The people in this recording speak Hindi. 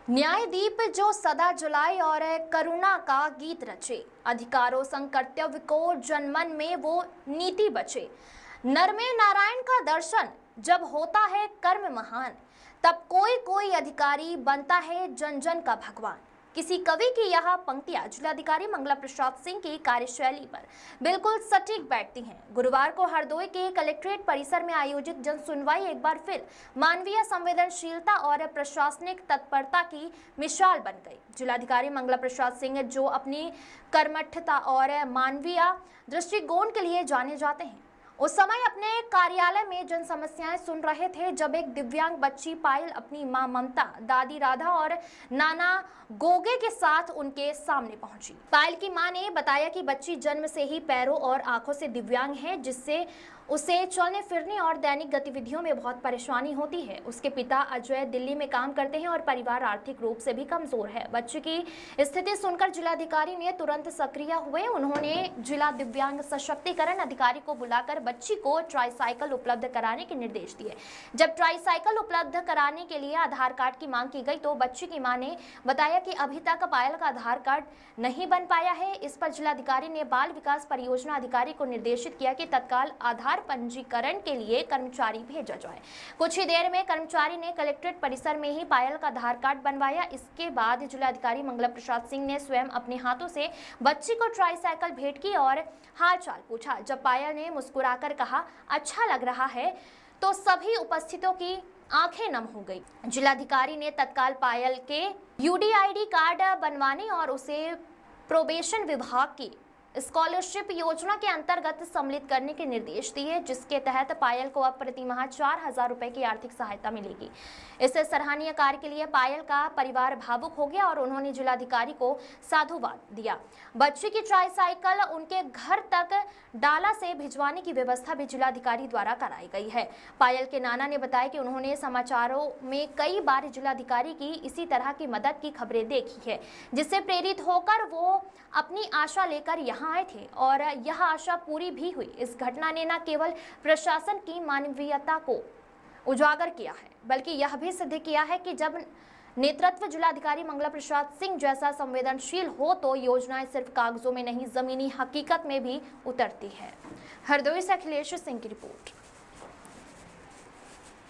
न्यायदीप जो सदा जलाए और करुणा का गीत रचे, अधिकारों संग कर्तव्य को जनमन में वो नीति बचे। नर में नारायण का दर्शन जब होता है कर्म महान, तब कोई कोई अधिकारी बनता है जन जन का भगवान। किसी कवि की यह पंक्तियां जिलाधिकारी मंगला प्रसाद सिंह की कार्यशैली पर बिल्कुल सटीक बैठती हैं। गुरुवार को हरदोई के कलेक्ट्रेट परिसर में आयोजित जन सुनवाई एक बार फिर मानवीय संवेदनशीलता और प्रशासनिक तत्परता की मिसाल बन गई। जिलाधिकारी मंगला प्रसाद सिंह, जो अपनी कर्मठता और मानवीय दृष्टिकोण के लिए जाने जाते हैं, उस समय अपने कार्यालय में जन समस्याएं सुन रहे थे जब एक दिव्यांग बच्ची पायल अपनी मां ममता, दादी राधा और नाना गोगे के साथ उनके सामने पहुंची। पायल की मां ने बताया कि बच्ची जन्म से ही पैरों और आंखों से दिव्यांग है, जिससे उसे चलने फिरने और दैनिक गतिविधियों में बहुत परेशानी होती है। उसके पिता अजय दिल्ली में काम करते हैं और परिवार आर्थिक रूप से भी कमजोर है। बच्ची की स्थिति सुनकर जिलाधिकारी ने तुरंत सक्रिय हुए। उन्होंने जिला दिव्यांग सशक्तिकरण अधिकारी को बुलाकर बच्ची को ट्राईसाइकिल उपलब्ध कराने के निर्देश दिए। जब ट्राईसाइकिल उपलब्ध कराने के लिए आधार कार्ड की मांग की गई तो बच्ची की मां ने बताया कि अभी तक पायल का आधार कार्ड नहीं बन पाया है। इस पर जिलाधिकारी ने बाल विकास परियोजना अधिकारी को निर्देशित किया कि तत्काल आधार पंजीकरण के लिए कर्मचारी भेजा जाए। कुछ ही देर में कर्मचारी ने कलेक्ट्रेट परिसर में ही पायल का आधार कार्ड बनवाया। इसके बाद जिलाधिकारी मंगला प्रसाद सिंह ने स्वयं अपने हाथों से बच्ची को ट्राईसाइकिल भेंट की और हालचाल पूछा। जब पायल ने मुस्कुराकर कहा, अच्छा लग रहा है, तो सभी उपस्थितों की आंखें नम हो गई। जिलाधिकारी ने तत्काल पायल के यूडीआईडी कार्ड बनवाने और उसे प्रोबेशन विभाग की स्कॉलरशिप योजना के अंतर्गत सम्मिलित करने के निर्देश दिए, जिसके तहत पायल को अब प्रति माह 4,000 रुपए की आर्थिक सहायता मिलेगी। इस सराहनीय कार्य के लिए पायल का परिवार भावुक हो गया और उन्होंने जिलाधिकारी को साधुवाद दिया। बच्चे की ट्राईसाइकिल उनके घर तक डाला से भिजवाने की व्यवस्था भी जिलाधिकारी द्वारा कराई गई है। पायल के नाना ने बताया कि उन्होंने समाचारों में कई बार जिलाधिकारी की इसी तरह की मदद की खबरें देखी है, जिससे प्रेरित होकर वो अपनी आशा लेकर यहाँ आए थे और यह आशा पूरी भी हुई। इस घटना ने न केवल प्रशासन की मानवीयता को उजागर किया है, बल्कि यह भी सिद्ध किया है कि जब नेतृत्व जिलाधिकारी मंगला प्रसाद सिंह जैसा संवेदनशील हो तो योजनाएं सिर्फ कागजों में नहीं, जमीनी हकीकत में भी उतरती है। हरदोई से अखिलेश सिंह की रिपोर्ट।